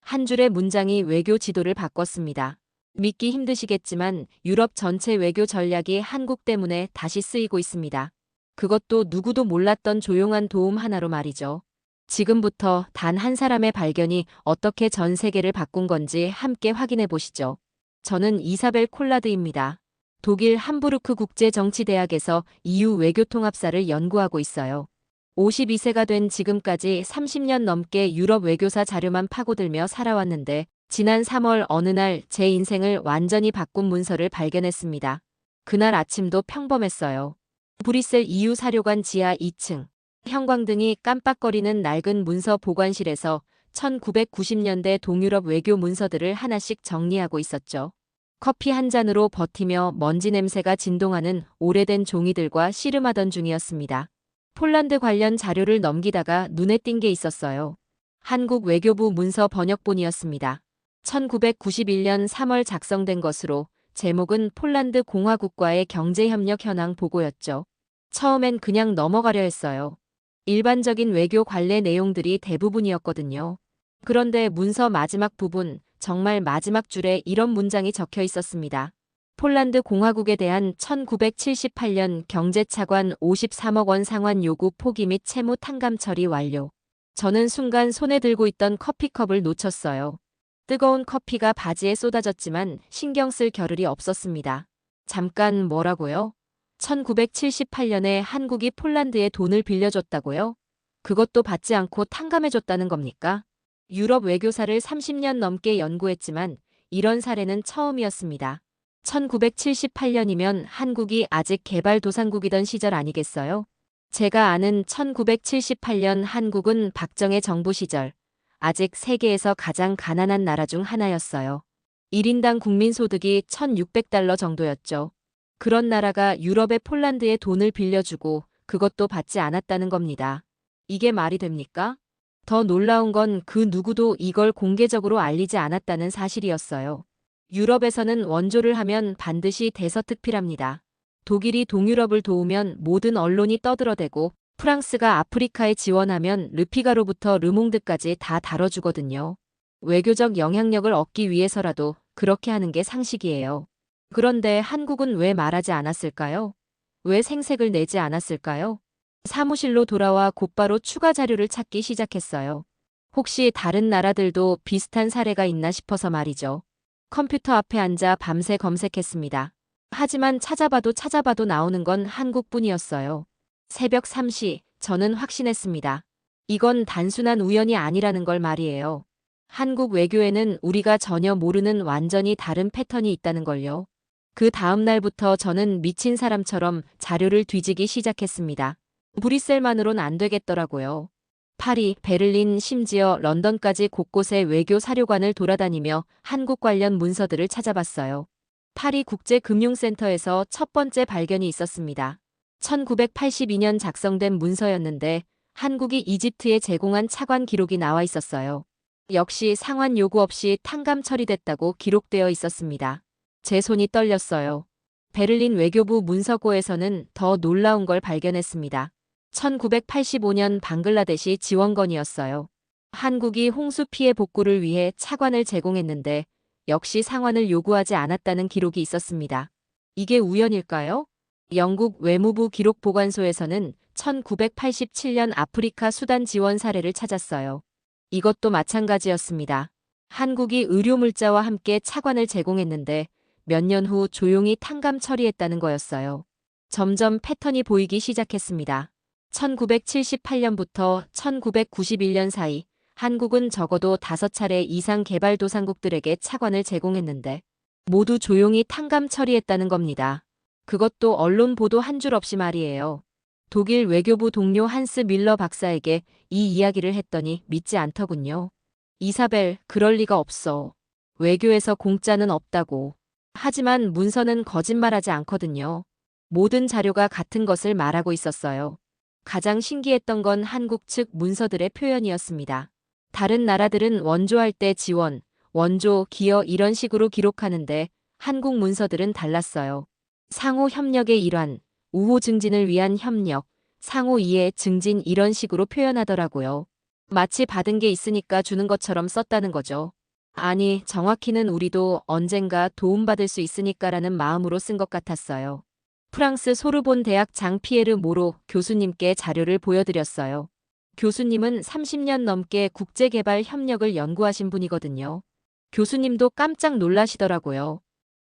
한 줄의 문장이 외교 지도를 바꿨습니다. 믿기 힘드시겠지만 유럽 전체 외교 전략이 한국 때문에 다시 쓰이고 있습니다. 그것도 누구도 몰랐던 조용한 도움 하나로 말이죠. 지금부터 단 한 사람의 발견이 어떻게 전 세계를 바꾼 건지 함께 확인해 보시죠. 저는 이사벨 콜라드입니다. 독일 함부르크 국제정치대학에서 EU 외교통합사를 연구하고 있어요. 52세가 된 지금까지 30년 넘게 유럽 외교사 자료만 파고들며 살아왔는데 지난 3월 어느 날 제 인생을 완전히 바꾼 문서를 발견했습니다. 그날 아침도 평범했어요. 브뤼셀 EU 사료관 지하 2층. 형광등이 깜빡거리는 낡은 문서 보관실에서 1990년대 동유럽 외교 문서들을 하나씩 정리하고 있었죠. 커피 한 잔으로 버티며 먼지 냄새가 진동하는 오래된 종이들과 씨름하던 중이었습니다. 폴란드 관련 자료를 넘기다가 눈에 띈 게 있었어요. 한국 외교부 문서 번역본이었습니다. 1991년 3월 작성된 것으로 제목은 폴란드 공화국과의 경제협력 현황 보고였죠. 처음엔 그냥 넘어가려 했어요. 일반적인 외교 관례 내용들이 대부분이었거든요. 그런데 문서 마지막 부분, 정말 마지막 줄에 이런 문장이 적혀 있었습니다. 폴란드 공화국에 대한 1978년 경제차관 53억 원 상환 요구 포기 및 채무 탕감 처리 완료. 저는 순간 손에 들고 있던 커피컵을 놓쳤어요. 뜨거운 커피가 바지에 쏟아졌지만 신경 쓸 겨를이 없었습니다. 잠깐 뭐라고요? 1978년에 한국이 폴란드에 돈을 빌려줬다고요? 그것도 받지 않고 탕감해줬다는 겁니까? 유럽 외교사를 30년 넘게 연구했지만 이런 사례는 처음이었습니다. 1978년이면 한국이 아직 개발도상국이던 시절 아니겠어요? 제가 아는 1978년 한국은 박정희 정부 시절, 아직 세계에서 가장 가난한 나라 중 하나였어요. 1인당 국민소득이 1,600달러 정도였죠. 그런 나라가 유럽의 폴란드에 돈을 빌려주고 그것도 받지 않았다는 겁니다. 이게 말이 됩니까? 더 놀라운 건 그 누구도 이걸 공개적으로 알리지 않았다는 사실이었어요. 유럽에서는 원조를 하면 반드시 대서특필합니다. 독일이 동유럽을 도우면 모든 언론이 떠들어대고 프랑스가 아프리카에 지원하면 르피가로부터 르몽드까지 다 다뤄주거든요. 외교적 영향력을 얻기 위해서라도 그렇게 하는 게 상식이에요. 그런데 한국은 왜 말하지 않았을까요? 왜 생색을 내지 않았을까요? 사무실로 돌아와 곧바로 추가 자료를 찾기 시작했어요. 혹시 다른 나라들도 비슷한 사례가 있나 싶어서 말이죠. 컴퓨터 앞에 앉아 밤새 검색했습니다. 하지만 찾아봐도 나오는 건 한국뿐이었어요. 새벽 3시, 저는 확신했습니다. 이건 단순한 우연이 아니라는 걸 말이에요. 한국 외교에는 우리가 전혀 모르는 완전히 다른 패턴이 있다는 걸요. 그 다음 날부터 저는 미친 사람처럼 자료를 뒤지기 시작했습니다. 브뤼셀만으론 안 되겠더라고요. 파리, 베를린, 심지어 런던까지 곳곳에 외교 사료관을 돌아다니며 한국 관련 문서들을 찾아봤어요. 파리 국제금융센터에서 첫 번째 발견이 있었습니다. 1982년 작성된 문서였는데 한국이 이집트에 제공한 차관 기록이 나와 있었어요. 역시 상환 요구 없이 탕감 처리됐다고 기록되어 있었습니다. 제 손이 떨렸어요. 베를린 외교부 문서고에서는 더 놀라운 걸 발견했습니다. 1985년 방글라데시 지원건이었어요. 한국이 홍수 피해 복구를 위해 차관을 제공했는데 역시 상환을 요구하지 않았다는 기록이 있었습니다. 이게 우연일까요? 영국 외무부 기록보관소에서는 1987년 아프리카 수단 지원 사례를 찾았어요. 이것도 마찬가지였습니다. 한국이 의료물자와 함께 차관을 제공했는데 몇 년 후 조용히 탕감 처리했다는 거였어요. 점점 패턴이 보이기 시작했습니다. 1978년부터 1991년 사이 한국은 적어도 5차례 이상 개발도상국들에게 차관을 제공했는데 모두 조용히 탕감 처리했다는 겁니다. 그것도 언론 보도 한 줄 없이 말이에요. 독일 외교부 동료 한스 밀러 박사에게 이 이야기를 했더니 믿지 않더군요. 이사벨, 그럴 리가 없어. 외교에서 공짜는 없다고. 하지만 문서는 거짓말하지 않거든요. 모든 자료가 같은 것을 말하고 있었어요. 가장 신기했던 건 한국 측 문서들의 표현이었습니다. 다른 나라들은 원조할 때 지원, 원조, 기여 이런 식으로 기록하는데 한국 문서들은 달랐어요. 상호 협력의 일환, 우호 증진을 위한 협력, 상호 이해 증진 이런 식으로 표현하더라고요. 마치 받은 게 있으니까 주는 것처럼 썼다는 거죠. 아니, 정확히는 우리도 언젠가 도움받을 수 있으니까라는 마음으로 쓴 것 같았어요. 프랑스 소르본 대학 장피에르 모로 교수님께 자료를 보여드렸어요. 교수님은 30년 넘게 국제개발 협력을 연구하신 분이거든요. 교수님도 깜짝 놀라시더라고요.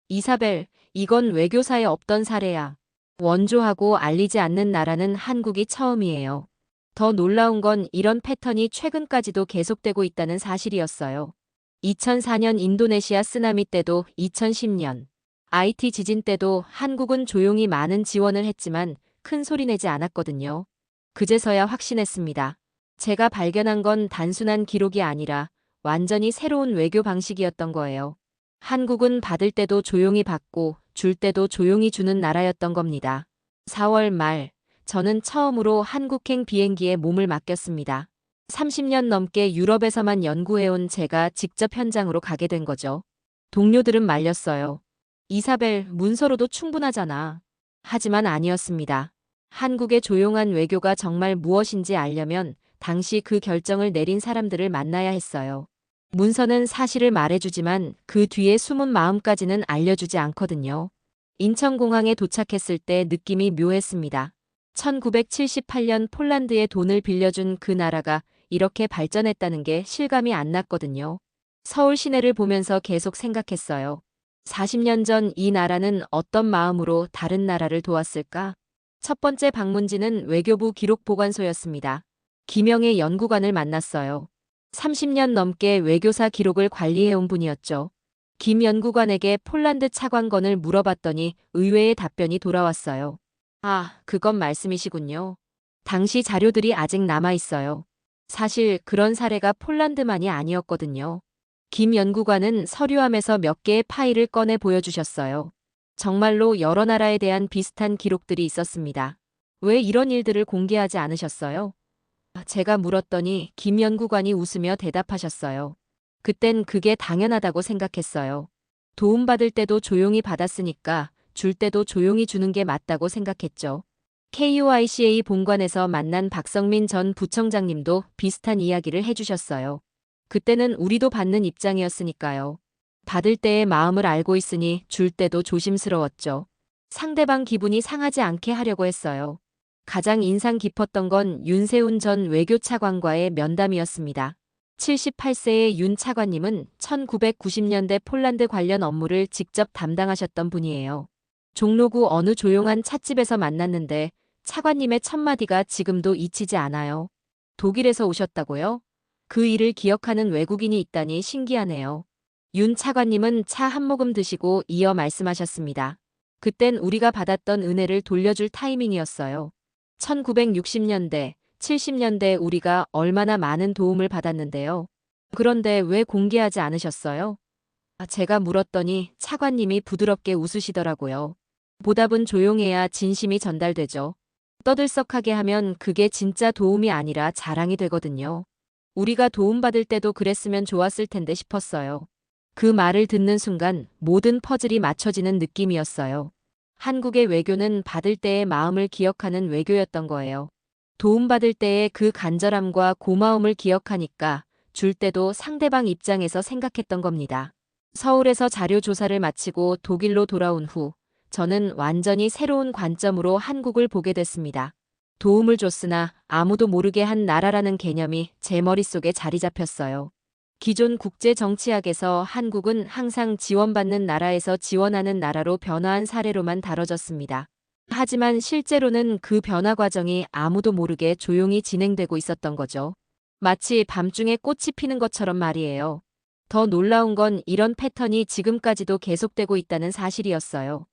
이사벨, 이건 외교사에 없던 사례야. 원조하고 알리지 않는 나라는 한국이 처음이에요. 더 놀라운 건 이런 패턴이 최근까지도 계속되고 있다는 사실이었어요. 2004년 인도네시아 쓰나미 때도 2010년 IT 지진 때도 한국은 조용히 많은 지원을 했지만 큰 소리 내지 않았거든요. 그제서야 확신했습니다. 제가 발견한 건 단순한 기록이 아니라 완전히 새로운 외교 방식이었던 거예요. 한국은 받을 때도 조용히 받고 줄 때도 조용히 주는 나라였던 겁니다. 4월 말, 저는 처음으로 한국행 비행기에 몸을 맡겼습니다. 30년 넘게 유럽에서만 연구해온 제가 직접 현장으로 가게 된 거죠. 동료들은 말렸어요. 이사벨, 문서로도 충분하잖아. 하지만 아니었습니다. 한국의 조용한 외교가 정말 무엇인지 알려면 당시 그 결정을 내린 사람들을 만나야 했어요. 문서는 사실을 말해주지만 그 뒤에 숨은 마음까지는 알려주지 않거든요. 인천공항에 도착했을 때 느낌이 묘했습니다. 1978년 폴란드에 돈을 빌려준 그 나라가 이렇게 발전했다는 게 실감이 안 났거든요. 서울 시내를 보면서 계속 생각했어요. 40년 전 이 나라는 어떤 마음으로 다른 나라를 도왔을까? 첫 번째 방문지는 외교부 기록보관소였습니다. 김영애 연구관을 만났어요. 30년 넘게 외교사 기록을 관리해온 분이었죠. 김 연구관에게 폴란드 차관건을 물어봤더니 의외의 답변이 돌아왔어요. 아, 그건 말씀이시군요. 당시 자료들이 아직 남아있어요. 사실 그런 사례가 폴란드만이 아니었거든요. 김 연구관은 서류함에서 몇 개의 파일을 꺼내 보여주셨어요. 정말로 여러 나라에 대한 비슷한 기록들이 있었습니다. 왜 이런 일들을 공개하지 않으셨어요? 제가 물었더니 김 연구관이 웃으며 대답하셨어요. 그땐 그게 당연하다고 생각했어요. 도움받을 때도 조용히 받았으니까 줄 때도 조용히 주는 게 맞다고 생각했죠. KUICA 본관에서 만난 박성민 전 부청장님도 비슷한 이야기를 해주셨어요. 그때는 우리도 받는 입장이었으니까요. 받을 때의 마음을 알고 있으니 줄 때도 조심스러웠죠. 상대방 기분이 상하지 않게 하려고 했어요. 가장 인상 깊었던 건 윤세훈 전 외교차관과의 면담이었습니다. 78세의 윤 차관님은 1990년대 폴란드 관련 업무를 직접 담당하셨던 분이에요. 종로구 어느 조용한 찻집에서 만났는데 차관님의 첫마디가 지금도 잊히지 않아요. 독일에서 오셨다고요? 그 일을 기억하는 외국인이 있다니 신기하네요. 윤 차관님은 차 한 모금 드시고 이어 말씀하셨습니다. 그땐 우리가 받았던 은혜를 돌려줄 타이밍이었어요. 1960년대, 70년대 우리가 얼마나 많은 도움을 받았는데요. 그런데 왜 공개하지 않으셨어요? 제가 물었더니 차관님이 부드럽게 웃으시더라고요. 보답은 조용해야 진심이 전달되죠. 떠들썩하게 하면 그게 진짜 도움이 아니라 자랑이 되거든요. 우리가 도움받을 때도 그랬으면 좋았을 텐데 싶었어요. 그 말을 듣는 순간 모든 퍼즐이 맞춰지는 느낌이었어요. 한국의 외교는 받을 때의 마음을 기억하는 외교였던 거예요. 도움받을 때의 그 간절함과 고마움을 기억하니까 줄 때도 상대방 입장에서 생각했던 겁니다. 서울에서 자료 조사를 마치고 독일로 돌아온 후 저는 완전히 새로운 관점으로 한국을 보게 됐습니다. 도움을 줬으나 아무도 모르게 한 나라라는 개념이 제 머릿속에 자리 잡혔어요. 기존 국제 정치학에서 한국은 항상 지원받는 나라에서 지원하는 나라로 변화한 사례로만 다뤄졌습니다. 하지만 실제로는 그 변화 과정이 아무도 모르게 조용히 진행되고 있었던 거죠. 마치 밤중에 꽃이 피는 것처럼 말이에요. 더 놀라운 건 이런 패턴이 지금까지도 계속되고 있다는 사실이었어요.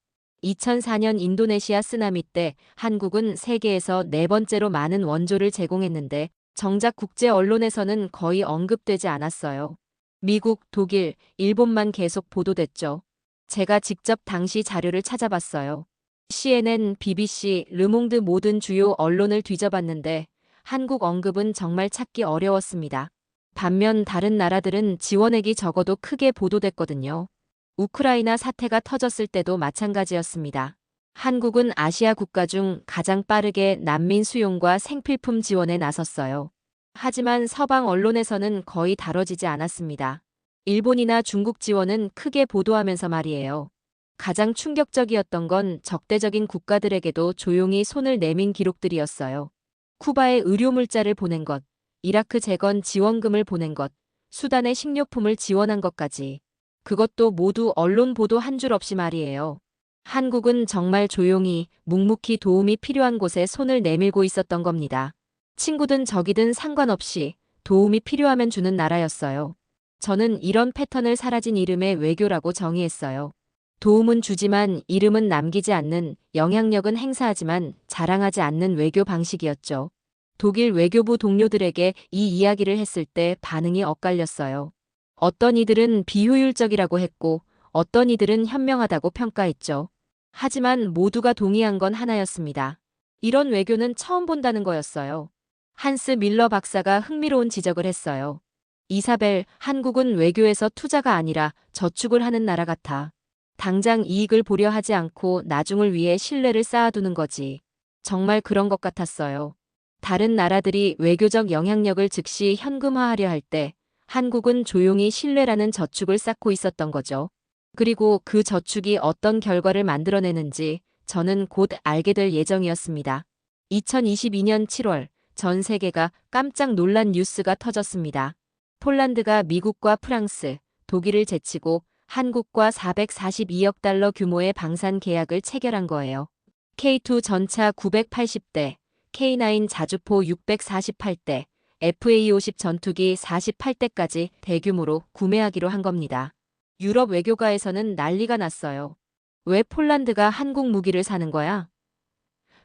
2004년 인도네시아 쓰나미 때 한국은 세계에서 네 번째로 많은 원조를 제공했는데 정작 국제 언론에서는 거의 언급되지 않았어요. 미국, 독일, 일본만 계속 보도됐죠. 제가 직접 당시 자료를 찾아봤어요. CNN, BBC, 르몽드 모든 주요 언론을 뒤져봤는데 한국 언급은 정말 찾기 어려웠습니다. 반면 다른 나라들은 지원액이 적어도 크게 보도됐거든요. 우크라이나 사태가 터졌을 때도 마찬가지였습니다. 한국은 아시아 국가 중 가장 빠르게 난민 수용과 생필품 지원에 나섰어요. 하지만 서방 언론에서는 거의 다뤄지지 않았습니다. 일본이나 중국 지원은 크게 보도하면서 말이에요. 가장 충격적이었던 건 적대적인 국가들에게도 조용히 손을 내민 기록들이었어요. 쿠바에 의료물자를 보낸 것, 이라크 재건 지원금을 보낸 것, 수단에 식료품을 지원한 것까지. 그것도 모두 언론 보도 한 줄 없이 말이에요. 한국은 정말 조용히, 묵묵히 도움이 필요한 곳에 손을 내밀고 있었던 겁니다. 친구든 적이든 상관없이 도움이 필요하면 주는 나라였어요. 저는 이런 패턴을 사라진 이름의 외교라고 정의했어요. 도움은 주지만 이름은 남기지 않는, 영향력은 행사하지만 자랑하지 않는 외교 방식이었죠. 독일 외교부 동료들에게 이 이야기를 했을 때 반응이 엇갈렸어요. 어떤 이들은 비효율적이라고 했고 어떤 이들은 현명하다고 평가했죠. 하지만 모두가 동의한 건 하나였습니다. 이런 외교는 처음 본다는 거였어요. 한스 밀러 박사가 흥미로운 지적을 했어요. 이사벨, 한국은 외교에서 투자가 아니라 저축을 하는 나라 같아. 당장 이익을 보려 하지 않고 나중을 위해 신뢰를 쌓아두는 거지. 정말 그런 것 같았어요. 다른 나라들이 외교적 영향력을 즉시 현금화하려 할 때 한국은 조용히 신뢰라는 저축을 쌓고 있었던 거죠. 그리고 그 저축이 어떤 결과를 만들어내는지 저는 곧 알게 될 예정이었습니다. 2022년 7월 전 세계가 깜짝 놀란 뉴스가 터졌습니다. 폴란드가 미국과 프랑스, 독일을 제치고 한국과 442억 달러 규모의 방산 계약을 체결한 거예요. K2 전차 980대, K9 자주포 648대, FA50 전투기 48대까지 대규모로 구매하기로 한 겁니다. 유럽 외교가에서는 난리가 났어요. 왜 폴란드가 한국 무기를 사는 거야?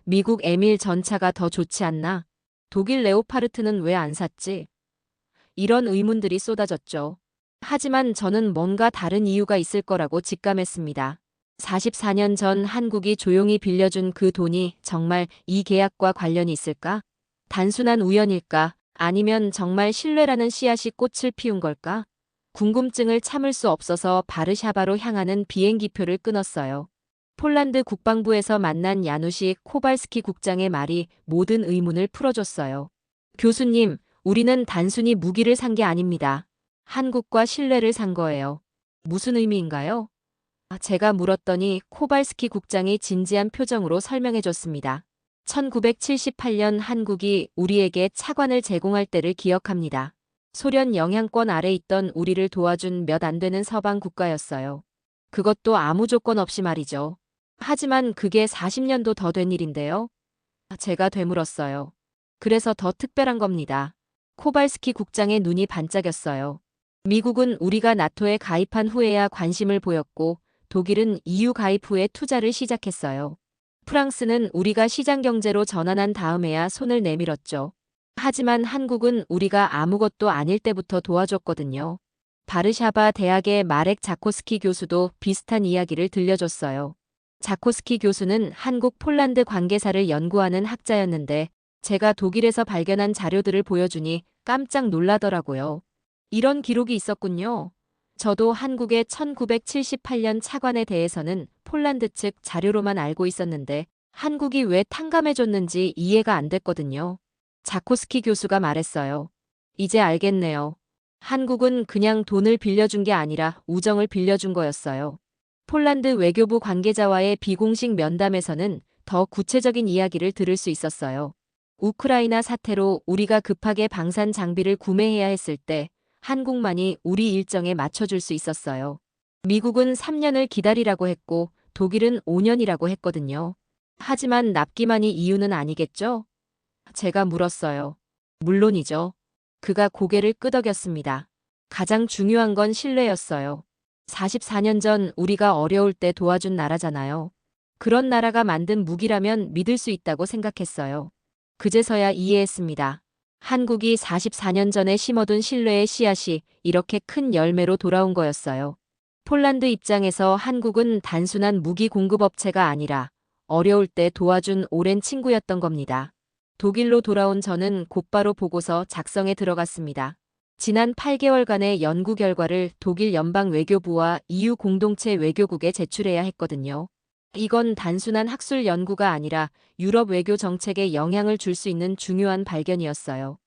미국 M1 전차가 더 좋지 않나? 독일 레오파르트는 왜 안 샀지? 이런 의문들이 쏟아졌죠. 하지만 저는 뭔가 다른 이유가 있을 거라고 직감했습니다. 44년 전 한국이 조용히 빌려준 그 돈이 정말 이 계약과 관련이 있을까? 단순한 우연일까? 아니면 정말 신뢰라는 씨앗이 꽃을 피운 걸까? 궁금증을 참을 수 없어서 바르샤바로 향하는 비행기표를 끊었어요. 폴란드 국방부에서 만난 야누시 코발스키 국장의 말이 모든 의문을 풀어줬어요. 교수님, 우리는 단순히 무기를 산 게 아닙니다. 한국과 신뢰를 산 거예요. 무슨 의미인가요? 제가 물었더니 코발스키 국장이 진지한 표정으로 설명해줬습니다. 1978년 한국이 우리에게 차관을 제공할 때를 기억합니다. 소련 영향권 아래 있던 우리를 도와준 몇 안 되는 서방 국가였어요. 그것도 아무 조건 없이 말이죠. 하지만 그게 40년도 더 된 일인데요. 제가 되물었어요. 그래서 더 특별한 겁니다. 코발스키 국장의 눈이 반짝였어요. 미국은 우리가 나토에 가입한 후에야 관심을 보였고 독일은 EU 가입 후에 투자를 시작했어요. 프랑스는 우리가 시장 경제로 전환한 다음에야 손을 내밀었죠. 하지만 한국은 우리가 아무것도 아닐 때부터 도와줬거든요. 바르샤바 대학의 마렉 자코스키 교수도 비슷한 이야기를 들려줬어요. 자코스키 교수는 한국 폴란드 관계사를 연구하는 학자였는데 제가 독일에서 발견한 자료들을 보여주니 깜짝 놀라더라고요. 이런 기록이 있었군요. 저도 한국의 1978년 차관에 대해서는 폴란드 측 자료로만 알고 있었는데 한국이 왜 탕감해줬는지 이해가 안 됐거든요. 자코스키 교수가 말했어요. 이제 알겠네요. 한국은 그냥 돈을 빌려준 게 아니라 우정을 빌려준 거였어요. 폴란드 외교부 관계자와의 비공식 면담에서는 더 구체적인 이야기를 들을 수 있었어요. 우크라이나 사태로 우리가 급하게 방산 장비를 구매해야 했을 때 한국만이 우리 일정에 맞춰줄 수 있었어요. 미국은 3년을 기다리라고 했고 독일은 5년이라고 했거든요. 하지만 납기만이 이유는 아니겠죠? 제가 물었어요. 물론이죠. 그가 고개를 끄덕였습니다. 가장 중요한 건 신뢰였어요. 44년 전 우리가 어려울 때 도와준 나라잖아요. 그런 나라가 만든 무기라면 믿을 수 있다고 생각했어요. 그제서야 이해했습니다. 한국이 44년 전에 심어둔 신뢰의 씨앗이 이렇게 큰 열매로 돌아온 거였어요. 폴란드 입장에서 한국은 단순한 무기 공급업체가 아니라 어려울 때 도와준 오랜 친구였던 겁니다. 독일로 돌아온 저는 곧바로 보고서 작성에 들어갔습니다. 지난 8개월간의 연구 결과를 독일 연방 외교부와 EU 공동체 외교국에 제출해야 했거든요. 이건 단순한 학술 연구가 아니라 유럽 외교 정책에 영향을 줄 수 있는 중요한 발견이었어요.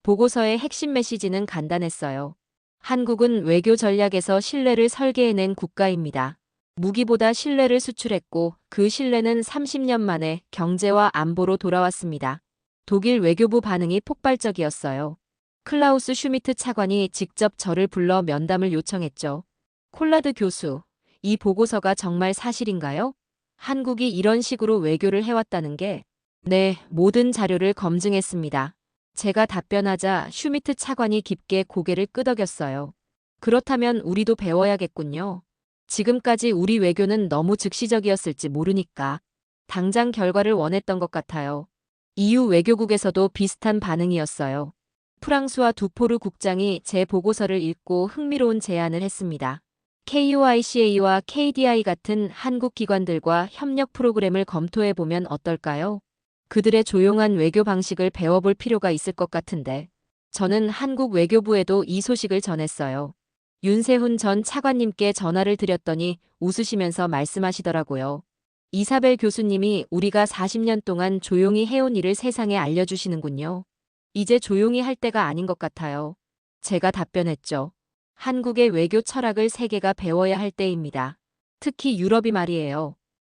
보고서의 핵심 메시지는 간단했어요. 한국은 외교 전략에서 신뢰를 설계해낸 국가입니다. 무기보다 신뢰를 수출했고 그 신뢰는 30년 만에 경제와 안보로 돌아왔습니다. 독일 외교부 반응이 폭발적이었어요. 클라우스 슈미트 차관이 직접 저를 불러 면담을 요청했죠. 콜라드 교수, 이 보고서가 정말 사실인가요? 한국이 이런 식으로 외교를 해왔다는 게? 네, 모든 자료를 검증했습니다. 제가 답변하자 슈미트 차관이 깊게 고개를 끄덕였어요. 그렇다면 우리도 배워야겠군요. 지금까지 우리 외교는 너무 즉시적이었을지 모르니까 당장 결과를 원했던 것 같아요. EU 외교국에서도 비슷한 반응이었어요. 프랑스와 두포르 국장이 제 보고서를 읽고 흥미로운 제안을 했습니다. KOICA와 KDI 같은 한국 기관들과 협력 프로그램을 검토해보면 어떨까요? 그들의 조용한 외교 방식을 배워볼 필요가 있을 것 같은데. 저는 한국 외교부에도 이 소식을 전했어요. 윤세훈 전 차관님께 전화를 드렸더니 웃으시면서 말씀하시더라고요. 이사벨 교수님이 우리가 40년 동안 조용히 해온 일을 세상에 알려주시는군요. 이제 조용히 할 때가 아닌 것 같아요. 제가 답변했죠. 한국의 외교 철학을 세계가 배워야 할 때입니다. 특히 유럽이 말이에요.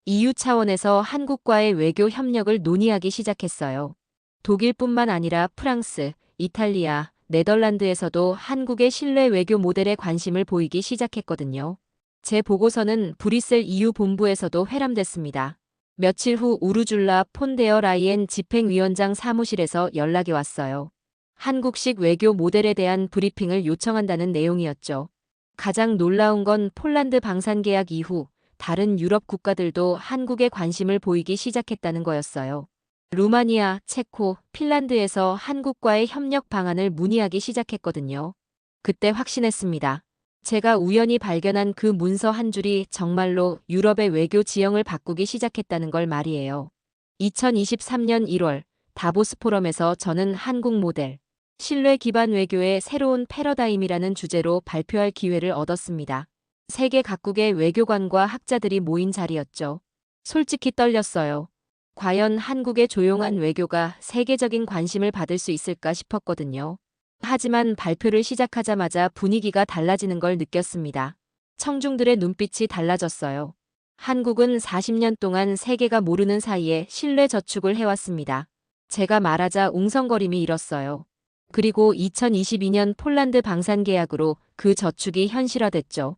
EU 차원에서 한국과의 외교 협력을 논의하기 시작했어요. 독일뿐만 아니라 프랑스, 이탈리아, 네덜란드에서도 한국의 신뢰 외교 모델에 관심을 보이기 시작했거든요. 제 보고서는 브뤼셀 EU 본부에서도 회람됐습니다. 며칠 후 우르줄라 폰데어 라이엔 집행위원장 사무실에서 연락이 왔어요. 한국식 외교 모델에 대한 브리핑을 요청한다는 내용이었죠. 가장 놀라운 건 폴란드 방산 계약 이후 다른 유럽 국가들도 한국에 관심을 보이기 시작했다는 거였어요. 루마니아, 체코, 핀란드에서 한국과의 협력 방안을 문의하기 시작했거든요. 그때 확신했습니다. 제가 우연히 발견한 그 문서 한 줄이 정말로 유럽의 외교 지형을 바꾸기 시작했다는 걸 말이에요. 2023년 1월 다보스 포럼에서 저는 한국 모델, 신뢰 기반 외교의 새로운 패러다임이라는 주제로 발표할 기회를 얻었습니다. 세계 각국의 외교관과 학자들이 모인 자리였죠. 솔직히 떨렸어요. 과연 한국의 조용한 외교가 세계적인 관심을 받을 수 있을까 싶었거든요. 하지만 발표를 시작하자마자 분위기가 달라지는 걸 느꼈습니다. 청중들의 눈빛이 달라졌어요. 한국은 40년 동안 세계가 모르는 사이에 신뢰 저축을 해왔습니다. 제가 말하자 웅성거림이 일었어요. 그리고 2022년 폴란드 방산 계약으로 그 저축이 현실화됐죠.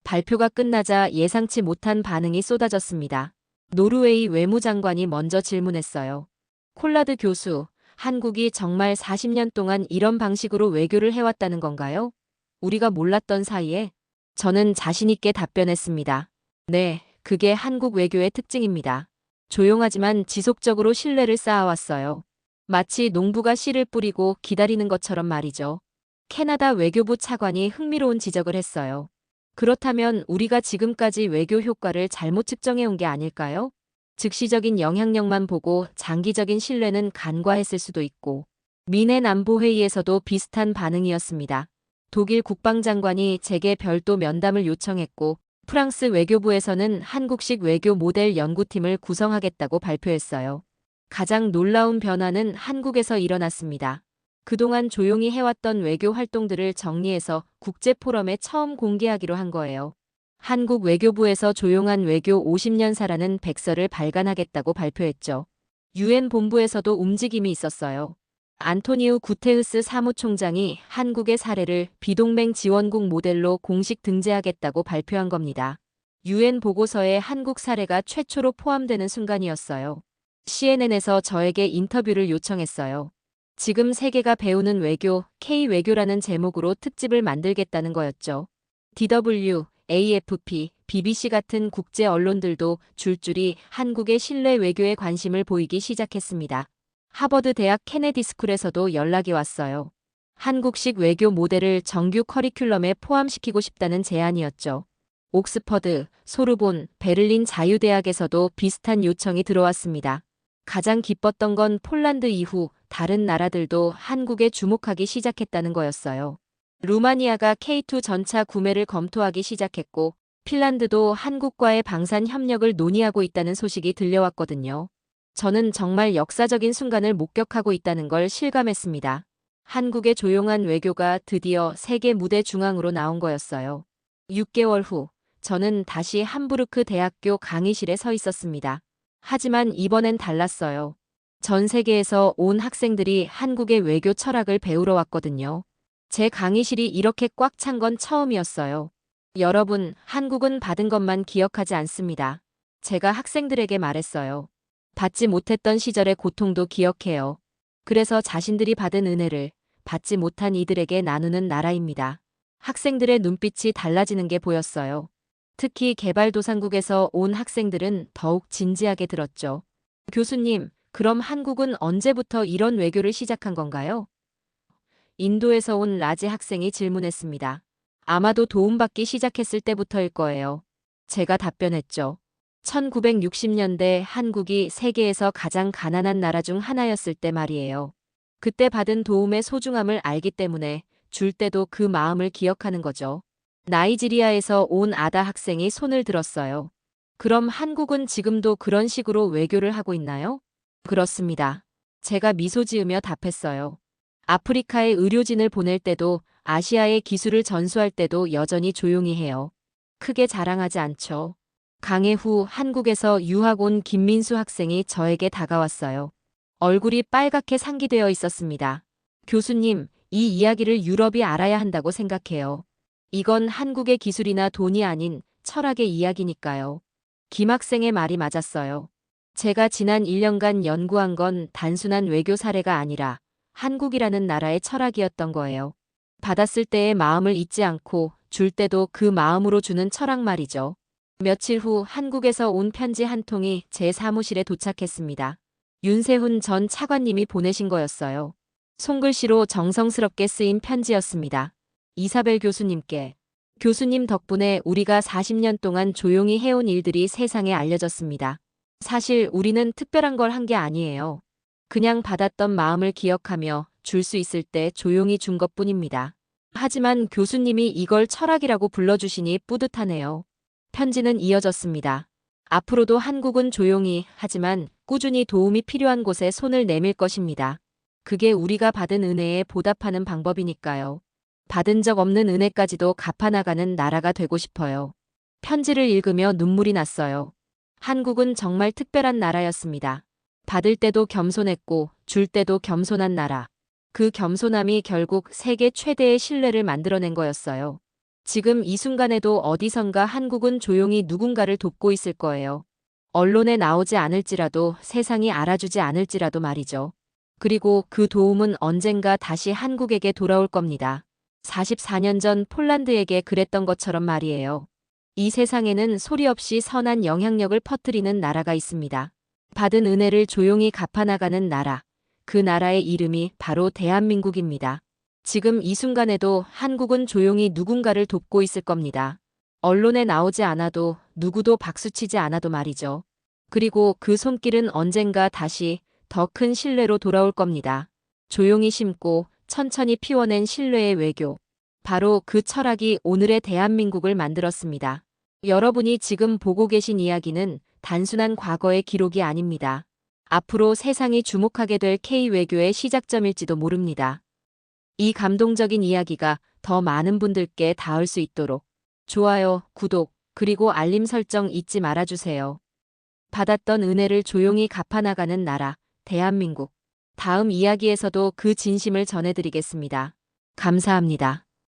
발표가 끝나자 예상치 못한 반응이 쏟아졌습니다. 노르웨이 외무장관이 먼저 질문했어요. 콜라드 교수, 한국이 정말 40년 동안 이런 방식으로 외교를 해왔다는 건가요? 우리가 몰랐던 사이에? 저는 자신있게 답변했습니다. 네, 그게 한국 외교의 특징입니다. 조용하지만 지속적으로 신뢰를 쌓아왔어요. 마치 농부가 씨를 뿌리고 기다리는 것처럼 말이죠. 캐나다 외교부 차관이 흥미로운 지적을 했어요. 그렇다면 우리가 지금까지 외교 효과를 잘못 측정해온 게 아닐까요? 즉시적인 영향력만 보고 장기적인 신뢰는 간과했을 수도 있고. 미넨 안보회의에서도 비슷한 반응이었습니다. 독일 국방장관이 제게 별도 면담을 요청했고 프랑스 외교부에서는 한국식 외교 모델 연구팀을 구성하겠다고 발표했어요. 가장 놀라운 변화는 한국에서 일어났습니다. 그동안 조용히 해왔던 외교 활동들을 정리해서 국제 포럼에 처음 공개하기로 한 거예요. 한국 외교부에서 조용한 외교 50년사라는 백서를 발간하겠다고 발표했죠. 유엔 본부에서도 움직임이 있었어요. 안토니우 구테흐스 사무총장이 한국의 사례를 비동맹 지원국 모델로 공식 등재하겠다고 발표한 겁니다. 유엔 보고서에 한국 사례가 최초로 포함되는 순간이었어요. CNN에서 저에게 인터뷰를 요청했어요. 지금 세계가 배우는 외교, K-외교라는 제목으로 특집을 만들겠다는 거였죠. DW, AFP, BBC 같은 국제 언론들도 줄줄이 한국의 신뢰 외교에 관심을 보이기 시작했습니다. 하버드 대학 케네디 스쿨에서도 연락이 왔어요. 한국식 외교 모델을 정규 커리큘럼에 포함시키고 싶다는 제안이었죠. 옥스퍼드, 소르본, 베를린 자유대학에서도 비슷한 요청이 들어왔습니다. 가장 기뻤던 건 폴란드 이후 다른 나라들도 한국에 주목하기 시작했다는 거였어요. 루마니아가 K2 전차 구매를 검토하기 시작했고 핀란드도 한국과의 방산 협력을 논의하고 있다는 소식이 들려왔거든요. 저는 정말 역사적인 순간을 목격하고 있다는 걸 실감했습니다. 한국의 조용한 외교가 드디어 세계 무대 중앙으로 나온 거였어요. 6개월 후, 저는 다시 함부르크 대학교 강의실에 서 있었습니다. 하지만 이번엔 달랐어요. 전 세계에서 온 학생들이 한국의 외교 철학을 배우러 왔거든요. 제 강의실이 이렇게 꽉 찬 건 처음이었어요. 여러분, 한국은 받은 것만 기억하지 않습니다. 제가 학생들에게 말했어요. 받지 못했던 시절의 고통도 기억해요. 그래서 자신들이 받은 은혜를 받지 못한 이들에게 나누는 나라입니다. 학생들의 눈빛이 달라지는 게 보였어요. 특히 개발도상국에서 온 학생들은 더욱 진지하게 들었죠. 교수님, 그럼 한국은 언제부터 이런 외교를 시작한 건가요? 인도에서 온 라지 학생이 질문했습니다. 아마도 도움받기 시작했을 때부터일 거예요. 제가 답변했죠. 1960년대 한국이 세계에서 가장 가난한 나라 중 하나였을 때 말이에요. 그때 받은 도움의 소중함을 알기 때문에 줄 때도 그 마음을 기억하는 거죠. 나이지리아에서 온 아다 학생이 손을 들었어요. 그럼 한국은 지금도 그런 식으로 외교를 하고 있나요? 그렇습니다. 제가 미소 지으며 답했어요. 아프리카에 의료진을 보낼 때도 아시아에 기술을 전수할 때도 여전히 조용히 해요. 크게 자랑하지 않죠. 강해 후 한국에서 유학 온 김민수 학생이 저에게 다가왔어요. 얼굴이 빨갛게 상기되어 있었습니다. 교수님, 이 이야기를 유럽이 알아야 한다고 생각해요. 이건 한국의 기술이나 돈이 아닌 철학의 이야기니까요. 김 학생의 말이 맞았어요. 제가 지난 1년간 연구한 건 단순한 외교 사례가 아니라 한국이라는 나라의 철학이었던 거예요. 받았을 때의 마음을 잊지 않고 줄 때도 그 마음으로 주는 철학 말이죠. 며칠 후 한국에서 온 편지 한 통이 제 사무실에 도착했습니다. 윤세훈 전 차관님이 보내신 거였어요. 손글씨로 정성스럽게 쓰인 편지였습니다. 이사벨 교수님께. 교수님 덕분에 우리가 40년 동안 조용히 해온 일들이 세상에 알려졌습니다. 사실 우리는 특별한 걸 한 게 아니에요. 그냥 받았던 마음을 기억하며 줄 수 있을 때 조용히 준 것뿐입니다. 하지만 교수님이 이걸 철학이라고 불러주시니 뿌듯하네요. 편지는 이어졌습니다. 앞으로도 한국은 조용히 하지만 꾸준히 도움이 필요한 곳에 손을 내밀 것입니다. 그게 우리가 받은 은혜에 보답하는 방법이니까요. 받은 적 없는 은혜까지도 갚아나가는 나라가 되고 싶어요. 편지를 읽으며 눈물이 났어요. 한국은 정말 특별한 나라였습니다. 받을 때도 겸손했고 줄 때도 겸손한 나라. 그 겸손함이 결국 세계 최대의 신뢰를 만들어낸 거였어요. 지금 이 순간에도 어디선가 한국은 조용히 누군가를 돕고 있을 거예요. 언론에 나오지 않을지라도 세상이 알아주지 않을지라도 말이죠. 그리고 그 도움은 언젠가 다시 한국에게 돌아올 겁니다. 44년 전 폴란드에게 그랬던 것처럼 말이에요. 이 세상에는 소리 없이 선한 영향력을 퍼뜨리는 나라가 있습니다. 받은 은혜를 조용히 갚아나가는 나라. 그 나라의 이름이 바로 대한민국입니다. 지금 이 순간에도 한국은 조용히 누군가를 돕고 있을 겁니다. 언론에 나오지 않아도 누구도 박수치지 않아도 말이죠. 그리고 그 손길은 언젠가 다시 더 큰 신뢰로 돌아올 겁니다. 조용히 심고 천천히 피워낸 신뢰의 외교. 바로 그 철학이 오늘의 대한민국을 만들었습니다. 여러분이 지금 보고 계신 이야기는 단순한 과거의 기록이 아닙니다. 앞으로 세상이 주목하게 될 K-외교의 시작점일지도 모릅니다. 이 감동적인 이야기가 더 많은 분들께 닿을 수 있도록 좋아요, 구독, 그리고 알림 설정 잊지 말아주세요. 받았던 은혜를 조용히 갚아나가는 나라, 대한민국. 다음 이야기에서도 그 진심을 전해드리겠습니다. 감사합니다.